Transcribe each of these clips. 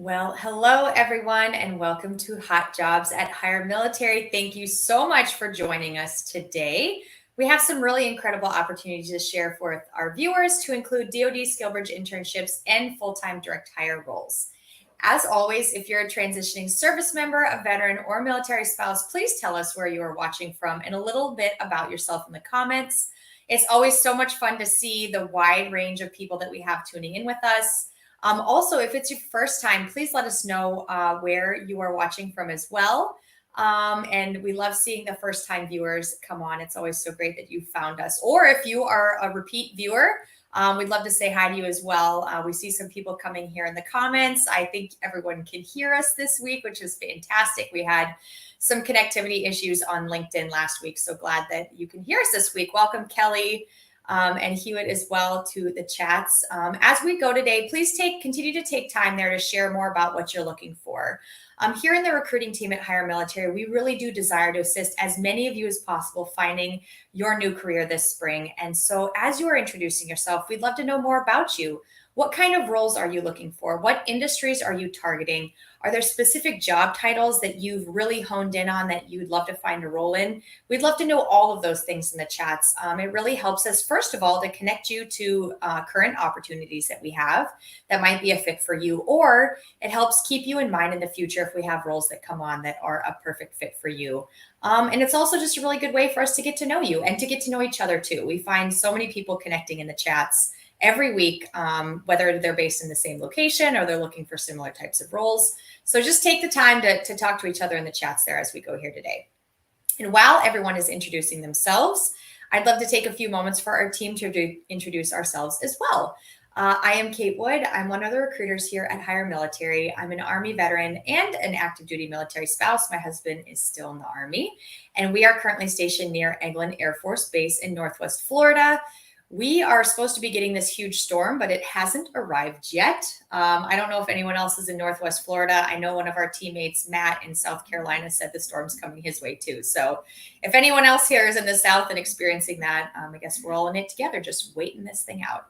Well, hello everyone, and welcome to Hot Jobs at HireMilitary. Thank you so much for joining us today. We have some really incredible opportunities to share with our viewers to include DoD SkillBridge internships and full-time direct hire roles. As always, if you're a transitioning service member, a veteran, or military spouse, please tell us where you are watching from and a little bit about yourself in the comments. It's always so much fun to see the wide range of people that we have tuning in with us. Also, if it's your first time, please let us know where you are watching from as well. And we love seeing the first time viewers come on. It's always so great that you found us. Or if you are a repeat viewer, we'd love to say hi to you as well. We see some people coming here in the comments. I think everyone can hear us this week, which is fantastic. We had some connectivity issues on LinkedIn last week. So glad that you can hear us this week. Welcome, Kelly. And Hewitt as well to the chats. As we go today, please continue to take time there to share more about what you're looking for. Here in the recruiting team at HireMilitary, we really do desire to assist as many of you as possible finding your new career this spring. And so as you are introducing yourself, we'd love to know more about you. What kind of roles are you looking for? What industries are you targeting? Are there specific job titles that you've really honed in on that you'd love to find a role in? We'd love to know all of those things in the chats. It really helps us, first of all, to connect you to current opportunities that we have that might be a fit for you, or it helps keep you in mind in the future if we have roles that come on that are a perfect fit for you. And it's also just a really good way for us to get to know you and to get to know each other too. We find so many people connecting in the chats every week, whether they're based in the same location or they're looking for similar types of roles. So just take the time to talk to each other in the chats there as we go here today. And while everyone is introducing themselves, I'd love to take a few moments for our team to introduce ourselves as well. I am Kate Wood. I'm one of the recruiters here at HireMilitary. I'm an Army veteran and an active duty military spouse. My husband is still in the Army, and we are currently stationed near Eglin Air Force Base in Northwest Florida. We are supposed to be getting this huge storm, but it hasn't arrived yet. I don't know if anyone else is in Northwest Florida. I know one of our teammates, Matt, in South Carolina, said the storm's coming his way too. So if anyone else here is in the South and experiencing that, I guess we're all in it together, just waiting this thing out.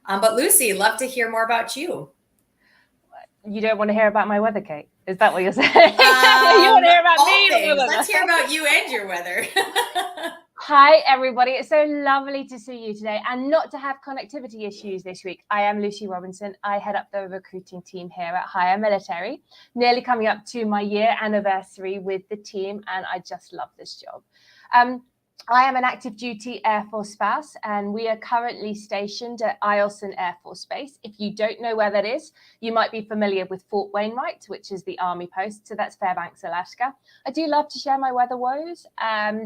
But Lucy, love to hear more about you. You don't want to hear about my weather, Kate? Is that what you're saying? You want to hear about me? Let's hear about you and your weather. Hi, everybody. It's so lovely to see you today and not to have connectivity issues this week. I am Lucy Robinson. I head up the recruiting team here at HireMilitary, nearly coming up to my year anniversary with the team, and I just love this job. I am an active duty Air Force spouse, and we are currently stationed at Eielson Air Force Base. If you don't know where that is, you might be familiar with Fort Wainwright, which is the Army post. So that's Fairbanks, Alaska. I do love to share my weather woes.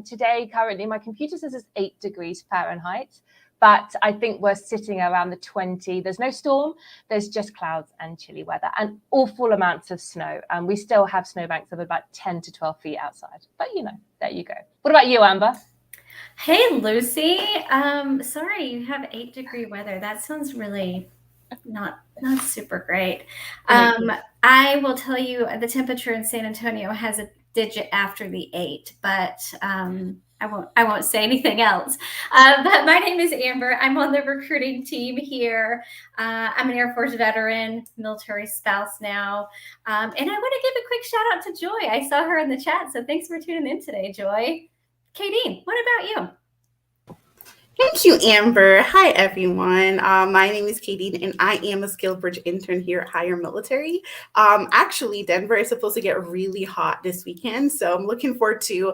Today, currently, my computer says it's 8 degrees Fahrenheit, but I think we're sitting around the 20. There's no storm. There's just clouds and chilly weather and awful amounts of snow. And we still have snowbanks of about 10 to 12 feet outside. But, there you go. What about you, Amber? Hey, Lucy. Sorry, you have 8-degree weather. That sounds really not super great. I will tell you the temperature in San Antonio has a digit after the 8, but I won't say anything else. But my name is Amber. I'm on the recruiting team here. I'm an Air Force veteran, military spouse now. And I want to give a quick shout out to Joy. I saw her in the chat, so thanks for tuning in today, Joy. Katie, what about you? Thank you, Amber. Hi, everyone. My name is Katie, and I am a SkillBridge intern here at HireMilitary. Actually, Denver is supposed to get really hot this weekend, so I'm looking forward to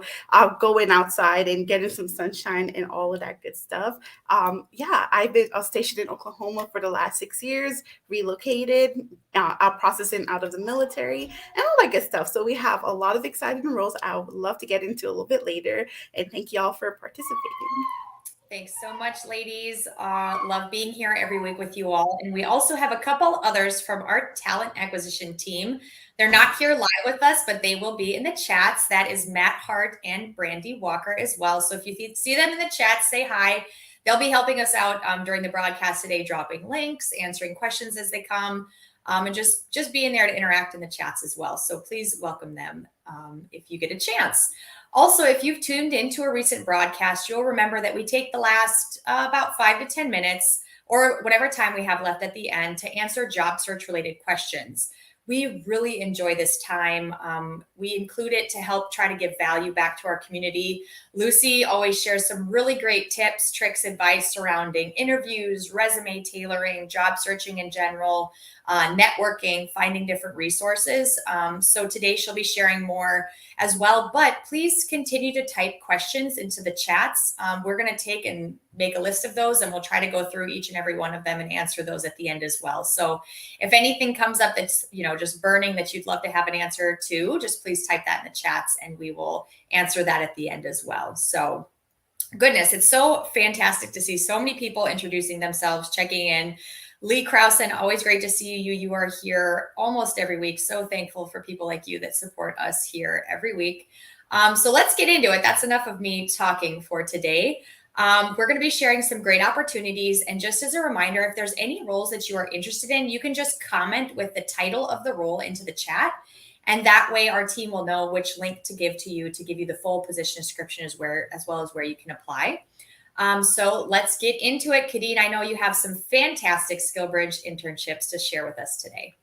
going outside and getting some sunshine and all of that good stuff. I've been stationed in Oklahoma for the last 6 years, relocated, processing out of the military, and all that good stuff. So we have a lot of exciting roles I would love to get into a little bit later, and thank you all for participating. Thanks so much, ladies. Love being here every week with you all. And we also have a couple others from our talent acquisition team. They're not here live with us, but they will be in the chats. That is Matt Hart and Brandy Walker as well. So if you see them in the chat, say hi. They'll be helping us out during the broadcast today, dropping links, answering questions as they come, and just being there to interact in the chats as well. So please welcome them if you get a chance. Also, if you've tuned into a recent broadcast, you'll remember that we take the last about 5 to 10 minutes or whatever time we have left at the end to answer job search related questions. We really enjoy this time. We include it to help try to give value back to our community. Lucy always shares some really great tips, tricks, advice surrounding interviews, resume tailoring, job searching in general, networking, finding different resources. So today she'll be sharing more as well, but please continue to type questions into the chats. We're going to take and make a list of those, and we'll try to go through each and every one of them and answer those at the end as well. So if anything comes up that's, just burning that you'd love to have an answer to, just please type that in the chats and we will answer that at the end as well. So goodness, it's so fantastic to see so many people introducing themselves, checking in. Lee Krausen, always great to see you. You are here almost every week. So thankful for people like you that support us here every week. So let's get into it. That's enough of me talking for today. We're going to be sharing some great opportunities. And just as a reminder, if there's any roles that you are interested in, you can just comment with the title of the role into the chat. And that way our team will know which link to give you the full position description as well as where you can apply. So let's get into it. Kadeen, I know you have some fantastic SkillBridge internships to share with us today.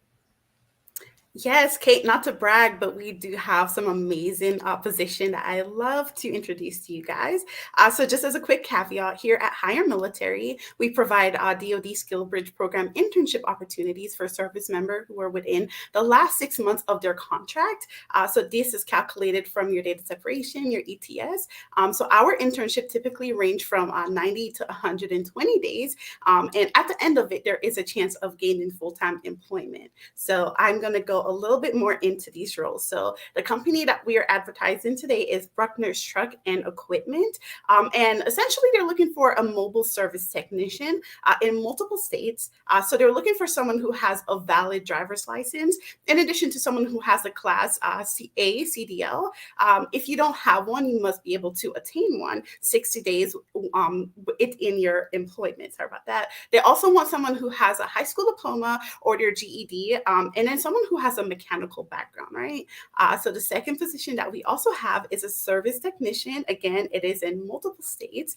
Yes, Kate, not to brag, but we do have some amazing position that I love to introduce to you guys. So just as a quick caveat, here at HireMilitary, we provide DoD SkillBridge program internship opportunities for service members who are within the last 6 months of their contract. So this is calculated from your data separation, your ETS. So our internship typically range from 90 to 120 days. And at the end of it, there is a chance of gaining full-time employment. So I'm going to go a little bit more into these roles. So the company that we are advertising today is Bruckner's Truck and Equipment. And essentially they're looking for a mobile service technician in multiple states. So they're looking for someone who has a valid driver's license, in addition to someone who has a class A CDL. If you don't have one, you must be able to attain one 60 days in your employment. Sorry about that. They also want someone who has a high school diploma or their GED, and then someone who has a mechanical background, right? So the second position that we also have is a service technician. Again, it is in multiple states.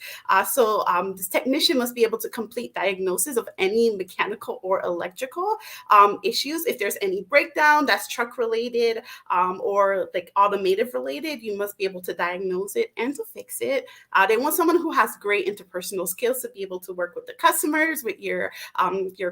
So this technician must be able to complete diagnosis of any mechanical or electrical issues. If there's any breakdown that's truck related or like automotive related, you must be able to diagnose it and to fix it. They want someone who has great interpersonal skills to be able to work with the customers, with your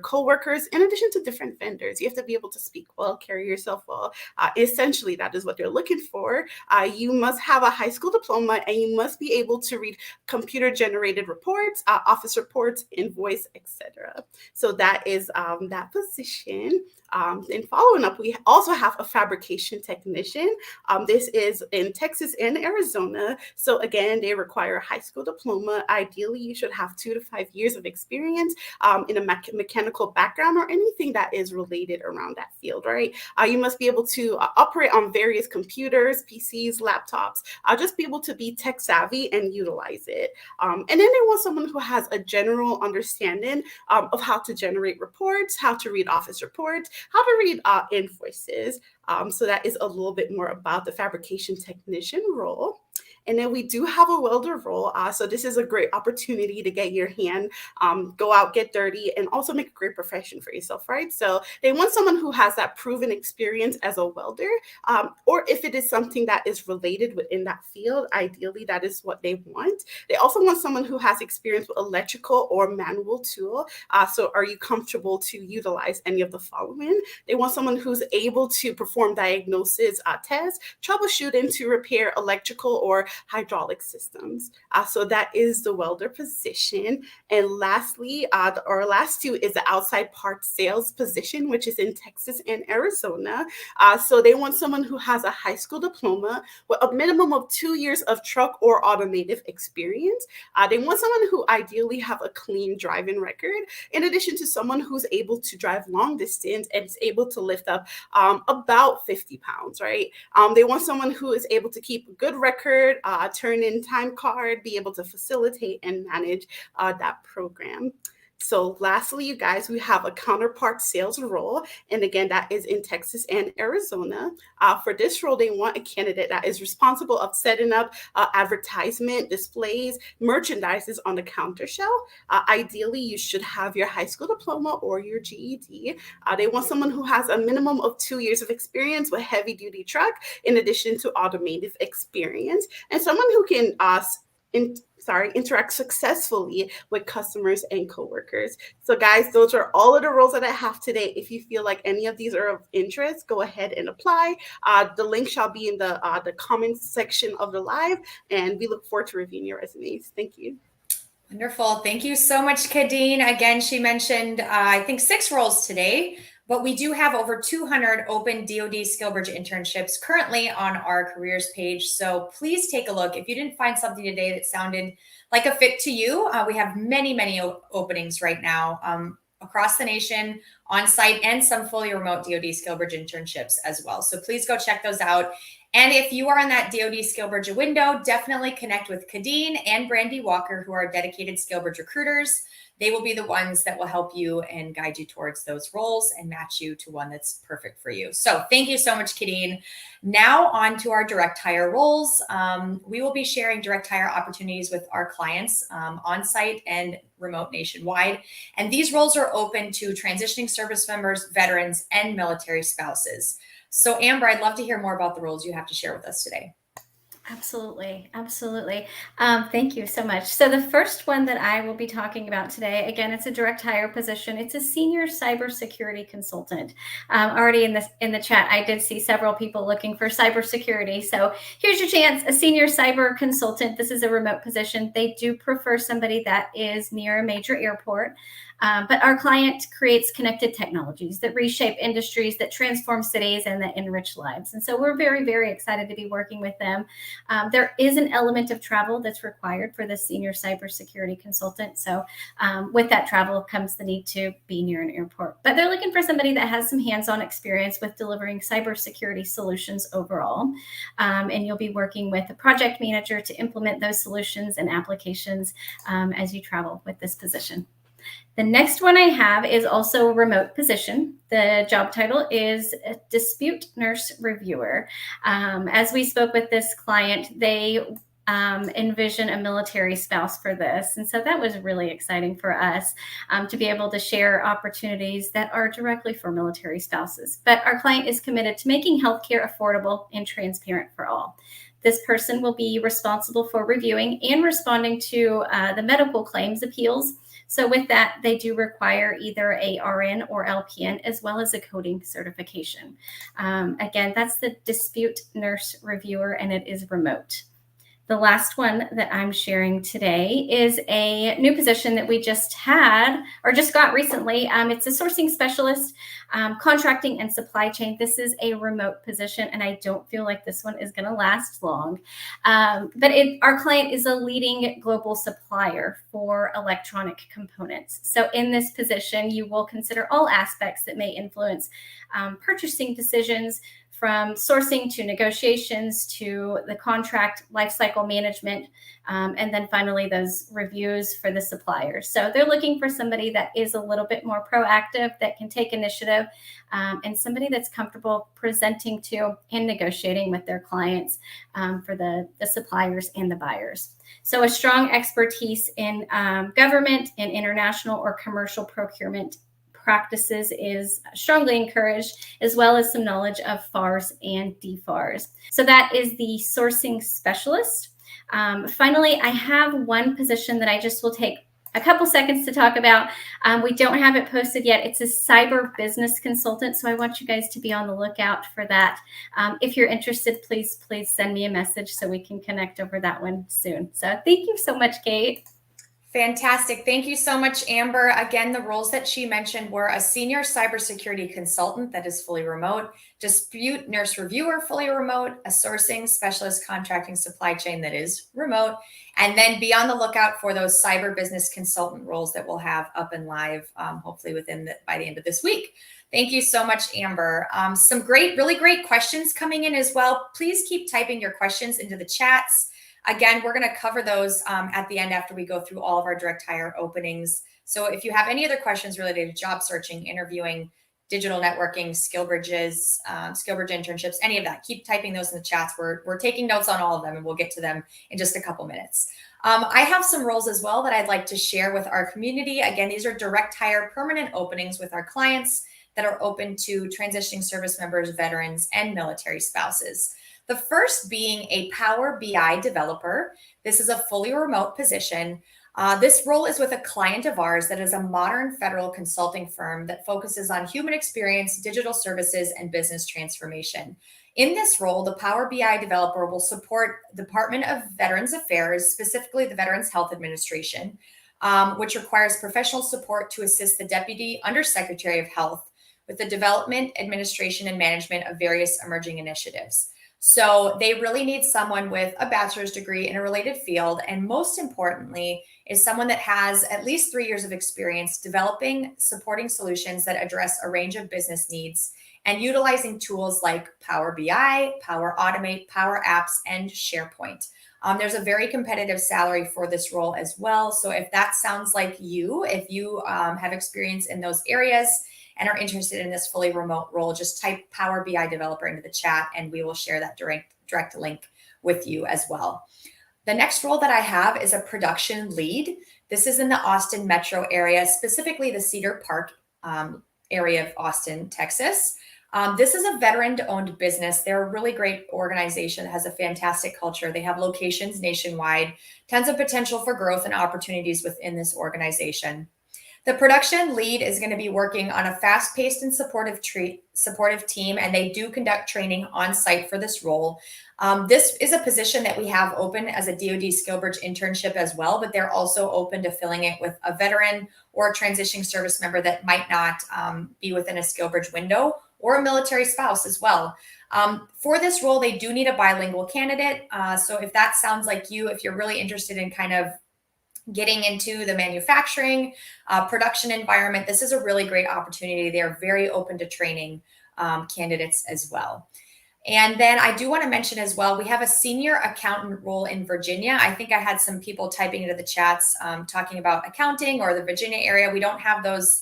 coworkers, in addition to different vendors. You have to be able to speak well, carry yourself well. Essentially, that is what they're looking for. You must have a high school diploma, and you must be able to read computer-generated reports, office reports, invoice, etc. So that is that position. And following up, we also have a fabrication technician. This is in Texas and Arizona. So again, they require a high school diploma. Ideally, you should have 2 to 5 years of experience in a mechanical background or anything that is related around that field, right? You must be able to operate on various computers, PCs, laptops, just be able to be tech savvy and utilize it. And then they want someone who has a general understanding of how to generate reports, how to read office reports, how to read invoices. So that is a little bit more about the fabrication technician role. And then we do have a welder role. So this is a great opportunity to get your hand, go out, get dirty, and also make a great profession for yourself, right? So they want someone who has that proven experience as a welder, or if it is something that is related within that field, ideally that is what they want. They also want someone who has experience with electrical or manual tool. So are you comfortable to utilize any of the following? They want someone who's able to perform diagnosis tests, troubleshooting to repair electrical or hydraulic systems. So that is the welder position. And lastly, our last two is the outside parts sales position, which is in Texas and Arizona. So they want someone who has a high school diploma with a minimum of 2 years of truck or automotive experience. They want someone who ideally have a clean driving record, in addition to someone who's able to drive long distance and is able to lift up about 50 pounds, right? They want someone who is able to keep a good record, turn in time card, be able to facilitate and manage that program. So lastly, you guys, we have a counterpart sales role. And again, that is in Texas and Arizona. For this role, they want a candidate that is responsible of setting up advertisement, displays, merchandises on the counter shelf. Ideally, you should have your high school diploma or your GED. They want someone who has a minimum of 2 years of experience with heavy duty truck, in addition to automotive experience, and someone who can interact successfully with customers and coworkers. So guys, those are all of the roles that I have today. If you feel like any of these are of interest, go ahead and apply. The link shall be in the comments section of the live, and we look forward to reviewing your resumes. Thank you. Wonderful. Thank you so much, Kadeen. Again, she mentioned, I think 6 roles today, but we do have over 200 open DoD SkillBridge internships currently on our careers page. So please take a look. If you didn't find something today that sounded like a fit to you, we have many openings right now across the nation, on site, and some fully remote DoD SkillBridge internships as well. So please go check those out. And if you are in that DoD SkillBridge window, definitely connect with Kadeen and Brandy Walker, who are dedicated SkillBridge recruiters. They will be the ones that will help you and guide you towards those roles and match you to one that's perfect for you. So thank you so much, Kadeen. Now on to our direct hire roles. We will be sharing direct hire opportunities with our clients on site and remote nationwide. And these roles are open to transitioning service members, veterans, and military spouses. So Amber, I'd love to hear more about the roles you have to share with us today. Absolutely. Thank you so much. So the first one that I will be talking about today, again, it's a direct hire position. It's a senior cybersecurity consultant. Already in the chat, I did see several people looking for cybersecurity. So here's your chance, a senior cyber consultant. This is a remote position. They do prefer somebody that is near a major airport. But our client creates connected technologies that reshape industries, that transform cities, and that enrich lives. And so we're very excited to be working with them. There is an element of travel that's required for the senior cybersecurity consultant. So with that travel comes the need to be near an airport. But they're looking for somebody that has some hands-on experience with delivering cybersecurity solutions overall. And you'll be working with a project manager to implement those solutions and applications as you travel with this position. The next one I have is also a remote position. The job title is a dispute nurse reviewer. As we spoke with this client, they envision a military spouse for this. And so that was really exciting for us to be able to share opportunities that are directly for military spouses. But our client is committed to making healthcare affordable and transparent for all. This person will be responsible for reviewing and responding to the medical claims appeals. So with that, they do require either a RN or LPN, as well as a coding certification. Again, that's the dispute nurse reviewer, and it is remote. The last one that I'm sharing today is a new position that we just had or just got recently. It's a sourcing specialist, contracting and supply chain. This is a remote position, and I don't feel like this one is going to last long. But our client is a leading global supplier for electronic components. So in this position, you will consider all aspects that may influence purchasing decisions, from sourcing to negotiations to the contract lifecycle management, and then finally those reviews for the suppliers. So they're looking for somebody that is a little bit more proactive, that can take initiative, and somebody that's comfortable presenting to and negotiating with their clients for the suppliers and the buyers. So a strong expertise in government and international or commercial procurement practices is strongly encouraged, as well as some knowledge of FARs and DFARs. So that is the sourcing specialist. Finally, I have one position that I just will take a couple seconds to talk about. We don't have it posted yet. It's a cyber business consultant. So I want you guys to be on the lookout for that. If you're interested, please send me a message so we can connect over that one soon. So thank you so much, Kate. Fantastic. Thank you so much, Amber. Again, the roles that she mentioned were a senior cybersecurity consultant that is fully remote, dispute nurse reviewer, fully remote, a sourcing specialist contracting supply chain that is remote, and then be on the lookout for those cyber business consultant roles that we'll have up and live, hopefully by the end of this week. Thank you so much, Amber. Some really great questions coming in as well. Please keep typing your questions into the chats. Again, we're going to cover those at the end after we go through all of our direct hire openings. So if you have any other questions related to job searching, interviewing, digital networking, SkillBridges, SkillBridge internships, any of that, keep typing those in the chats. We're taking notes on all of them, and we'll get to them in just a couple minutes. I have some roles as well that I'd like to share with our community. Again, these are direct hire permanent openings with our clients that are open to transitioning service members, veterans, and military spouses. The first being a Power BI developer. This is a fully remote position. This role is with a client of ours that is a modern federal consulting firm that focuses on human experience, digital services, and business transformation. In this role, the Power BI developer will support Department of Veterans Affairs, specifically the Veterans Health Administration, which requires professional support to assist the Deputy Undersecretary of Health with the development, administration, and management of various emerging initiatives. So they really need someone with a bachelor's degree in a related field, and most importantly, is someone that has at least 3 years of experience developing, supporting solutions that address a range of business needs and utilizing tools like Power BI, Power Automate, Power Apps, and SharePoint. There's a very competitive salary for this role as well. So if that sounds like you, if you have experience in those areas and are interested in this fully remote role, just type Power BI developer into the chat and we will share that direct link with you as well. The next role that I have is a production lead. This is in the Austin metro area, specifically the Cedar Park area of Austin, Texas. This is a veteran-owned business. They're a really great organization that has a fantastic culture. They have locations nationwide, tons of potential for growth and opportunities within this organization. The production lead is going to be working on a fast-paced and supportive team, and they do conduct training on site for this role. This is a position that we have open as a DoD SkillBridge internship as well, but they're also open to filling it with a veteran or a transitioning service member that might not be within a SkillBridge window, or a military spouse as well. For this role, they do need a bilingual candidate. So if that sounds like you, if you're really interested in kind of getting into the manufacturing, production environment, this is a really great opportunity. They are very open to training candidates as well. And then I do want to mention as well, we have a senior accountant role in Virginia. I think I had some people typing into the chats talking about accounting or the Virginia area. We don't have those.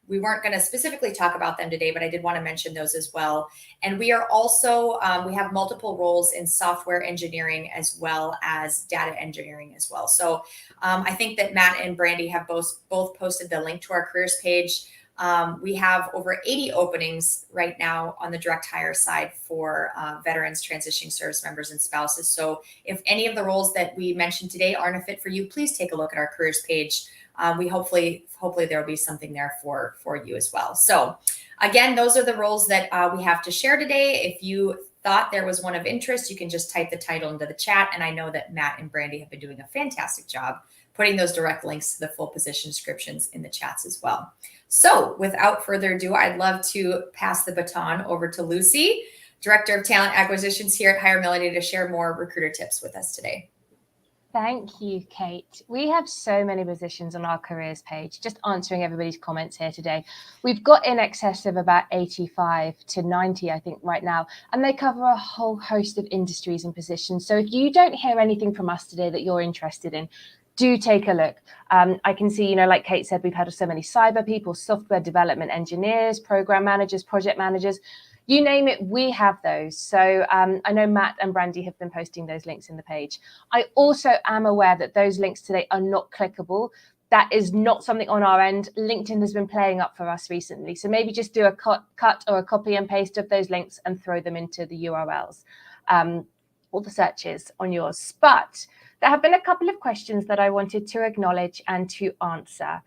We weren't going to specifically talk about them today, but I did want to mention those as well. And we are also, we have multiple roles in software engineering as well as data engineering as well. So I think that Matt and Brandy have both posted the link to our careers page. We have over 80 openings right now on the direct hire side for veterans, transitioning service members, and spouses. So if any of the roles that we mentioned today aren't a fit for you, please take a look at our careers page. We hopefully there'll be something there for you as well. So again, those are the roles that we have to share today. If you thought there was one of interest, you can just type the title into the chat. And I know that Matt and Brandy have been doing a fantastic job putting those direct links to the full position descriptions in the chats as well. So without further ado, I'd love to pass the baton over to Lucy, Director of Talent Acquisitions here at HireMilitary, to share more recruiter tips with us today. Thank you, Kate. We have so many positions on our careers page, just answering everybody's comments here today. We've got in excess of about 85 to 90, I think, right now, and they cover a whole host of industries and positions. So if you don't hear anything from us today that you're interested in, do take a look. I can see, like Kate said, we've had so many cyber people, software development engineers, program managers, project managers. You name it, we have those. So I know Matt and Brandy have been posting those links in the page. I also am aware that those links today are not clickable. That is not something on our end. LinkedIn has been playing up for us recently. So maybe just do a cut or a copy and paste of those links and throw them into the URLs, all the searches on yours. But there have been a couple of questions that I wanted to acknowledge and to answer.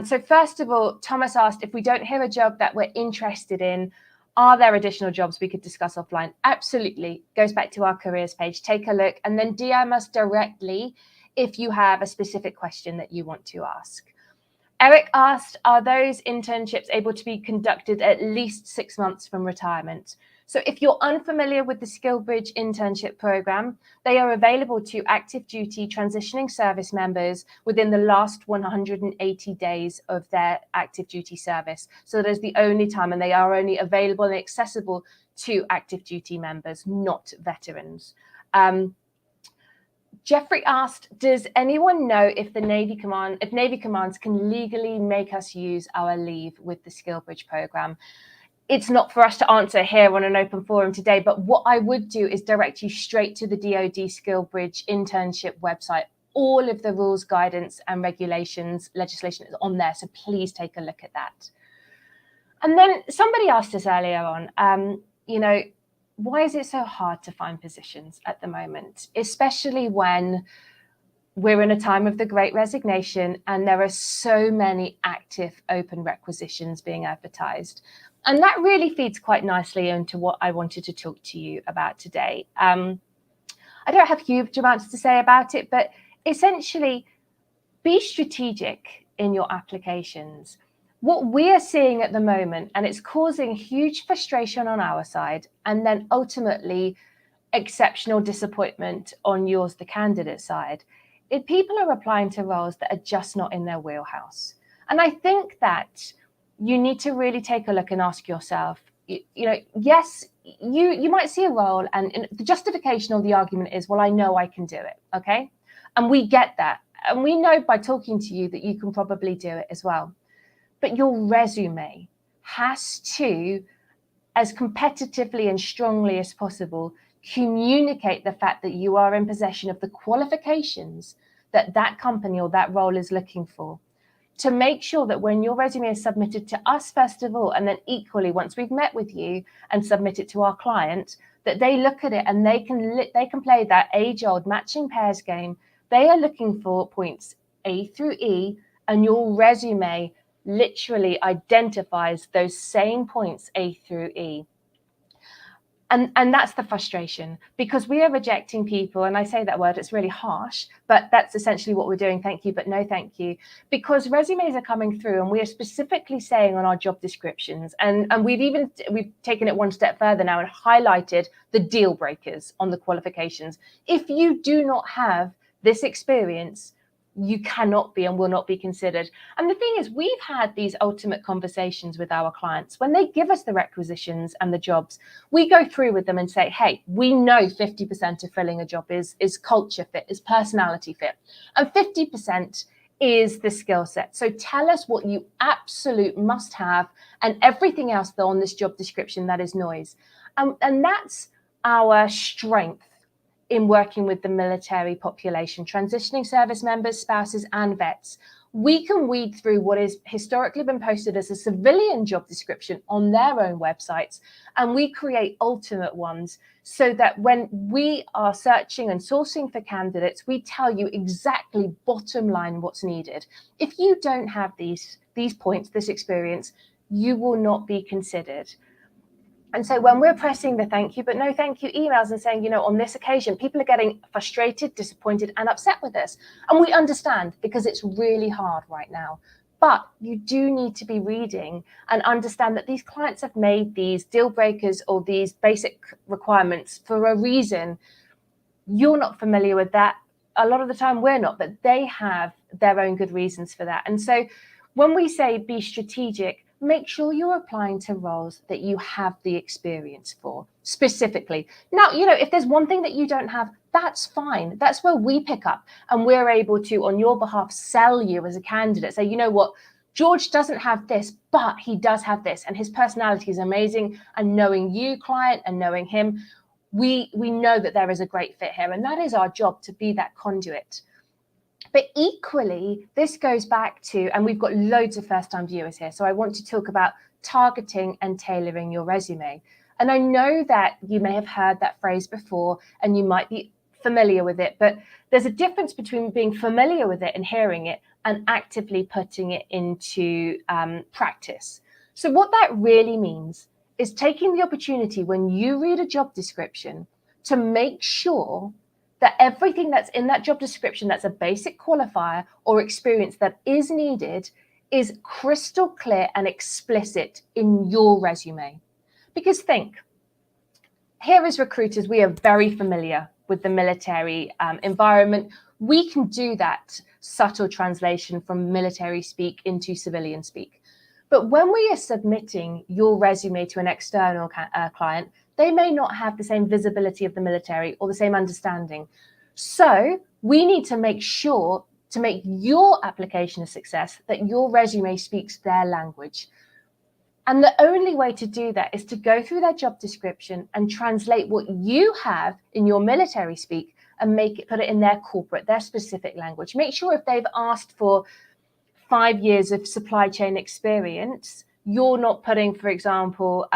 So first of all, Thomas asked, if we don't hear a job that we're interested in, are there additional jobs we could discuss offline? Absolutely. Goes back to our careers page. Take a look and then DM us directly if you have a specific question that you want to ask. Eric asked, are those internships able to be conducted at least 6 months from retirement? So if you're unfamiliar with the SkillBridge internship program, they are available to active duty transitioning service members within the last 180 days of their active duty service. So that is the only time, and they are only available and accessible to active duty members, not veterans. Jeffrey asked, does anyone know if Navy Commands can legally make us use our leave with the SkillBridge program? It's not for us to answer here on an open forum today, but what I would do is direct you straight to the DoD SkillBridge internship website. All of the rules, guidance, and regulations, legislation is on there, so please take a look at that. And then somebody asked us earlier on, why is it so hard to find positions at the moment, especially when we're in a time of the Great Resignation and there are so many active open requisitions being advertised? And that really feeds quite nicely into what I wanted to talk to you about today. I don't have huge amounts to say about it, but essentially, be strategic in your applications. What we are seeing at the moment, and it's causing huge frustration on our side, and then ultimately exceptional disappointment on yours, the candidate side, is people are applying to roles that are just not in their wheelhouse. And I think that you need to really take a look and ask yourself, yes, you might see a role and the justification or the argument is, well, I know I can do it, okay? And we get that. And we know by talking to you that you can probably do it as well. But your resume has to, as competitively and strongly as possible, communicate the fact that you are in possession of the qualifications that that company or that role is looking for, to make sure that when your resume is submitted to us, first of all, and then equally, once we've met with you and submit it to our client, that they look at it and they can play that age-old matching pairs game. They are looking for points A through E, and your resume literally identifies those same points A through E. And that's the frustration, because we are rejecting people, and I say that word, it's really harsh, but that's essentially what we're doing. Thank you, but no thank you, because resumes are coming through and we are specifically saying on our job descriptions, and we've taken it one step further now and highlighted the deal breakers on the qualifications. If you do not have this experience, you cannot be and will not be considered. And the thing is, we've had these ultimate conversations with our clients. When they give us the requisitions and the jobs, we go through with them and say, hey, we know 50% of filling a job is culture fit, is personality fit, and 50% is the skill set. So tell us what you absolute must have, and everything else though on this job description, that is noise. And that's our strength in working with the military population, transitioning service members, spouses, and vets. We can weed through what has historically been posted as a civilian job description on their own websites, and we create ultimate ones so that when we are searching and sourcing for candidates, we tell you exactly bottom line what's needed. If you don't have these points, this experience, you will not be considered. And so when we're pressing the thank you, but no thank you emails and saying, on this occasion, people are getting frustrated, disappointed, and upset with us. And we understand, because it's really hard right now. But you do need to be reading and understand that these clients have made these deal breakers or these basic requirements for a reason. You're not familiar with that. A lot of the time we're not, but they have their own good reasons for that. And so when we say be strategic, make sure you're applying to roles that you have the experience for specifically. Now, if there's one thing that you don't have, that's fine. That's where we pick up and we're able to, on your behalf, sell you as a candidate. Say, you know what, George doesn't have this, but he does have this, and his personality is amazing. And knowing you, client, and knowing him, we know that there is a great fit here. And that is our job, to be that conduit. But equally, this goes back to, and we've got loads of first-time viewers here, so I want to talk about targeting and tailoring your resume. And I know that you may have heard that phrase before, and you might be familiar with it, but there's a difference between being familiar with it and hearing it and actively putting it into practice. So what that really means is taking the opportunity when you read a job description to make sure that everything that's in that job description that's a basic qualifier or experience that is needed is crystal clear and explicit in your resume. Because think, here as recruiters, we are very familiar with the military environment. We can do that subtle translation from military speak into civilian speak. But when we are submitting your resume to an external client, they may not have the same visibility of the military or the same understanding. So we need to make sure to make your application a success that your resume speaks their language. And the only way to do that is to go through their job description and translate what you have in your military speak and put it in their corporate, their specific language. Make sure if they've asked for 5 years of supply chain experience, you're not putting, for example,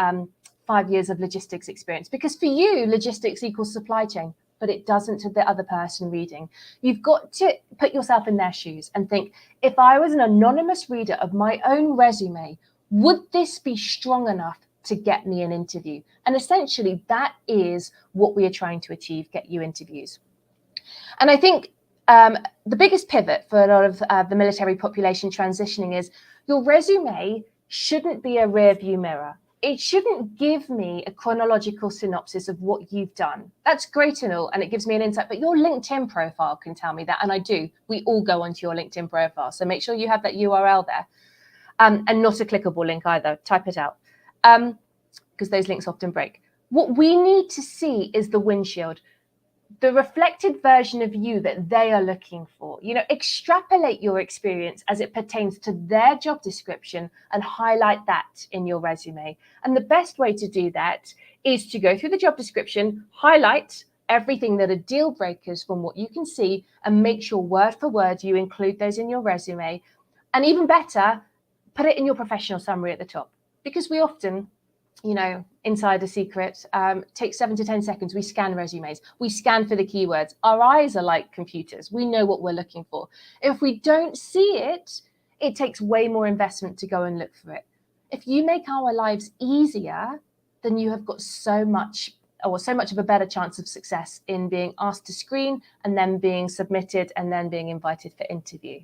5 years of logistics experience, because for you, logistics equals supply chain, but it doesn't to the other person reading. You've got to put yourself in their shoes and think, if I was an anonymous reader of my own resume, would this be strong enough to get me an interview? And essentially, that is what we are trying to achieve, get you interviews. And I think the biggest pivot for a lot of the military population transitioning is your resume shouldn't be a rear view mirror. It shouldn't give me a chronological synopsis of what you've done. That's great and all, and it gives me an insight, but your LinkedIn profile can tell me that, and I do. We all go onto your LinkedIn profile, so make sure you have that URL there, and not a clickable link either. Type it out, because those links often break. What we need to see is the windshield, the reflected version of you that they are looking for. Extrapolate your experience as it pertains to their job description and highlight that in your resume. And the best way to do that is to go through the job description, highlight everything that are deal breakers from what you can see, and make sure word for word you include those in your resume. And even better, put it in your professional summary at the top, because we often, insider secret, takes 7 to 10 seconds. We scan resumes. We scan for the keywords. Our eyes are like computers. We know what we're looking for. If we don't see it, it takes way more investment to go and look for it. If you make our lives easier, then you have got so much of a better chance of success in being asked to screen and then being submitted and then being invited for interview.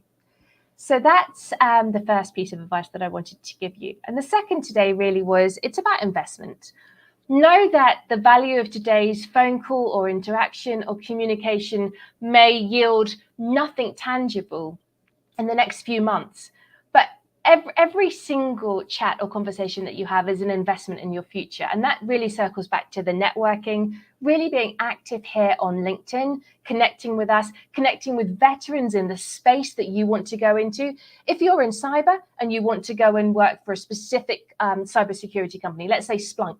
So that's the first piece of advice that I wanted to give you. And the second today really was, it's about investment. Know that the value of today's phone call or interaction or communication may yield nothing tangible in the next few months, but every single chat or conversation that you have is an investment in your future. And that really circles back to the networking, really being active here on LinkedIn, connecting with us, connecting with veterans in the space that you want to go into. If you're in cyber and you want to go and work for a specific cybersecurity company, let's say Splunk,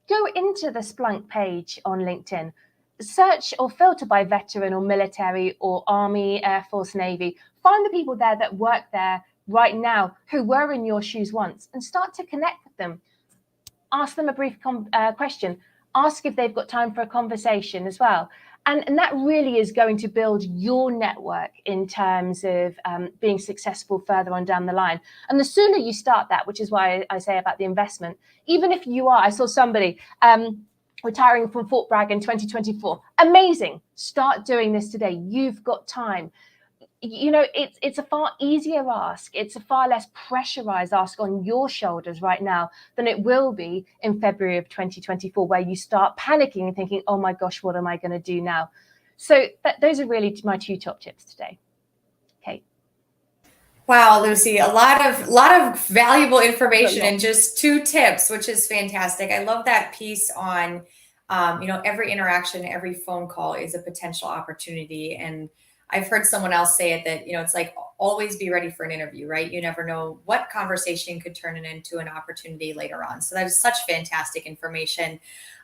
go into the Splunk page on LinkedIn. Search or filter by veteran or military or Army, Air Force, Navy. Find the people there that work there right now who were in your shoes once, and start to connect with them. Ask them a brief question. Ask if they've got time for a conversation as well. And that really is going to build your network in terms of being successful further on down the line. And the sooner you start that, which is why I say about the investment, even if you are, I saw somebody retiring from Fort Bragg in 2024. Amazing. Start doing this today. You've got time. It's a far easier ask. It's a far less pressurized ask on your shoulders right now than it will be in February of 2024, where you start panicking and thinking, oh my gosh, what am I going to do now? So those are really my 2 top tips today. Okay. Wow, Lucy, a lot of valuable information in just 2 tips, which is fantastic. I love that piece on, every interaction, every phone call is a potential opportunity. And I've heard someone else say it that, it's like always be ready for an interview, right? You never know what conversation could turn into an opportunity later on. So that is such fantastic information.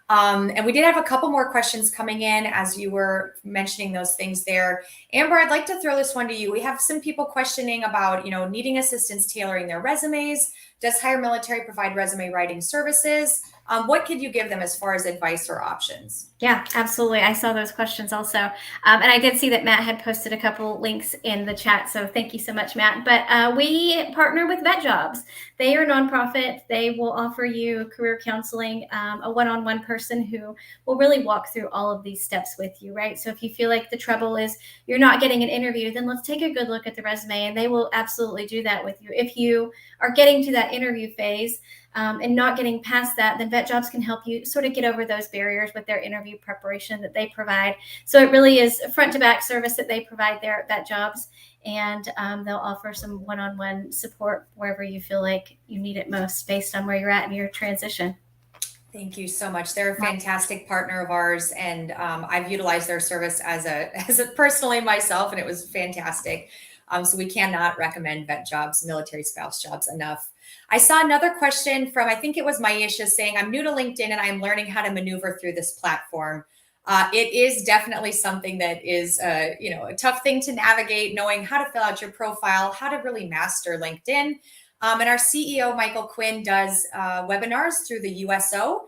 And we did have a couple more questions coming in as you were mentioning those things there. Amber, I'd like to throw this one to you. We have some people questioning about, needing assistance tailoring their resumes. Does HireMilitary provide resume writing services? What could you give them as far as advice or options? Yeah, absolutely. I saw those questions also. And I did see that Matt had posted a couple links in the chat. So thank you so much, Matt. But we partner with Vet Jobs. They are a nonprofit. They will offer you career counseling, a one-on-one person who will really walk through all of these steps with you, right? So if you feel like the trouble is you're not getting an interview, then let's take a good look at the resume, and they will absolutely do that with you. If you are getting to that interview phase, and not getting past that, then Vet Jobs can help you sort of get over those barriers with their interview preparation that they provide. So it really is a front to back service that they provide there at Vet Jobs, and they'll offer some one-on-one support wherever you feel like you need it most based on where you're at in your transition. Thank you so much. They're a fantastic partner of ours, and I've utilized their service as a personally myself, and it was fantastic. So we cannot recommend vet jobs, military spouse jobs enough. I saw another question from, I think it was Maisha, saying, I'm new to LinkedIn and I'm learning how to maneuver through this platform. It is definitely something that is, a tough thing to navigate, knowing how to fill out your profile, how to really master LinkedIn. And our CEO, Michael Quinn, does webinars through the USO.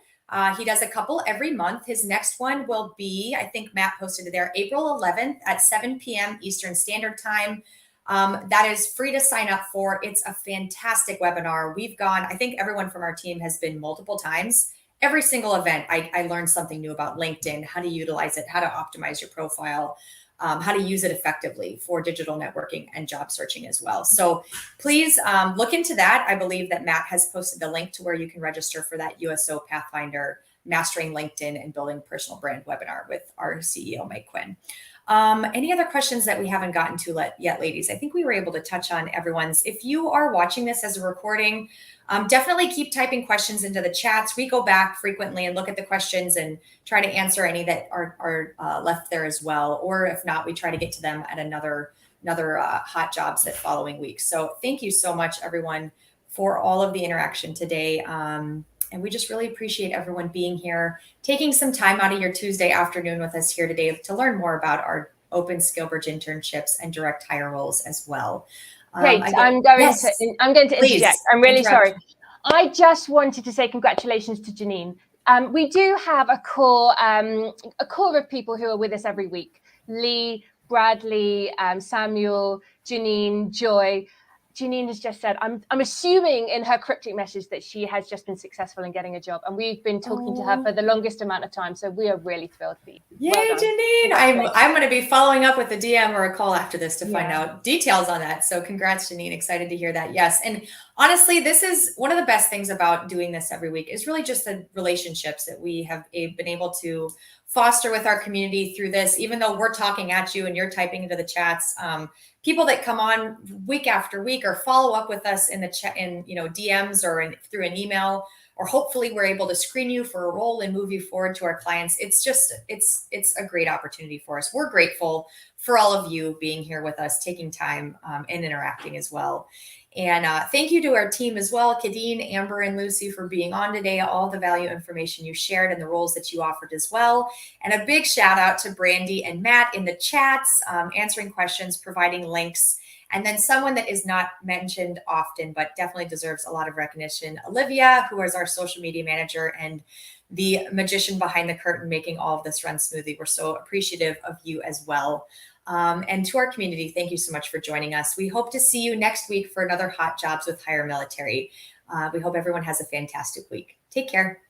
He does a couple every month. His next one will be, I think Matt posted it there, April 11th at 7 p.m. Eastern Standard Time. That is free to sign up for. It's a fantastic webinar. We've gone, I think everyone from our team has been multiple times. Every single event, I learned something new about LinkedIn, how to utilize it, how to optimize your profile, how to use it effectively for digital networking and job searching as well. So please look into that. I believe that Matt has posted the link to where you can register for that USO Pathfinder Mastering LinkedIn and Building Personal Brand webinar with our CEO, Mike Quinn. Any other questions that we haven't gotten to yet, ladies? I think we were able to touch on everyone's. If you are watching this as a recording, definitely keep typing questions into the chats. We go back frequently and look at the questions and try to answer any that are left there as well. Or if not, we try to get to them at another hot jobs that following week. So thank you so much, everyone, for all of the interaction today. And we just really appreciate everyone being here, taking some time out of your Tuesday afternoon with us here today to learn more about our open SkillBridge internships and direct hire roles as well. Great. I'm going to interject. I'm really sorry. I just wanted to say congratulations to Janine. We do have a core of people who are with us every week. Lee, Bradley, Samuel, Janine, Joy. Janine has just said, I'm assuming in her cryptic message that she has just been successful in getting a job. And we've been talking to her for the longest amount of time. So we are really thrilled for you. Yay, well Janine. I'm going to be following up with a DM or a call after this to find out details on that. So congrats, Janine. Excited to hear that. Yes. And honestly, this is one of the best things about doing this every week is really just the relationships that we have been able to foster with our community through this, even though we're talking at you and you're typing into the chats. People that come on week after week or follow up with us in the chat, in DMs or through an email, or hopefully we're able to screen you for a role and move you forward to our clients. It's a great opportunity for us. We're grateful for all of you being here with us, taking time and interacting as well. And thank you to our team as well, Kadeen, Amber, and Lucy, for being on today, all the value information you shared and the roles that you offered as well. And a big shout out to Brandy and Matt in the chats, answering questions, providing links. And then someone that is not mentioned often, but definitely deserves a lot of recognition, Olivia, who is our social media manager and the magician behind the curtain, making all of this run smoothly. We're so appreciative of you as well. And to our community, thank you so much for joining us. We hope to see you next week for another Hot Jobs with HireMilitary. We hope everyone has a fantastic week. Take care.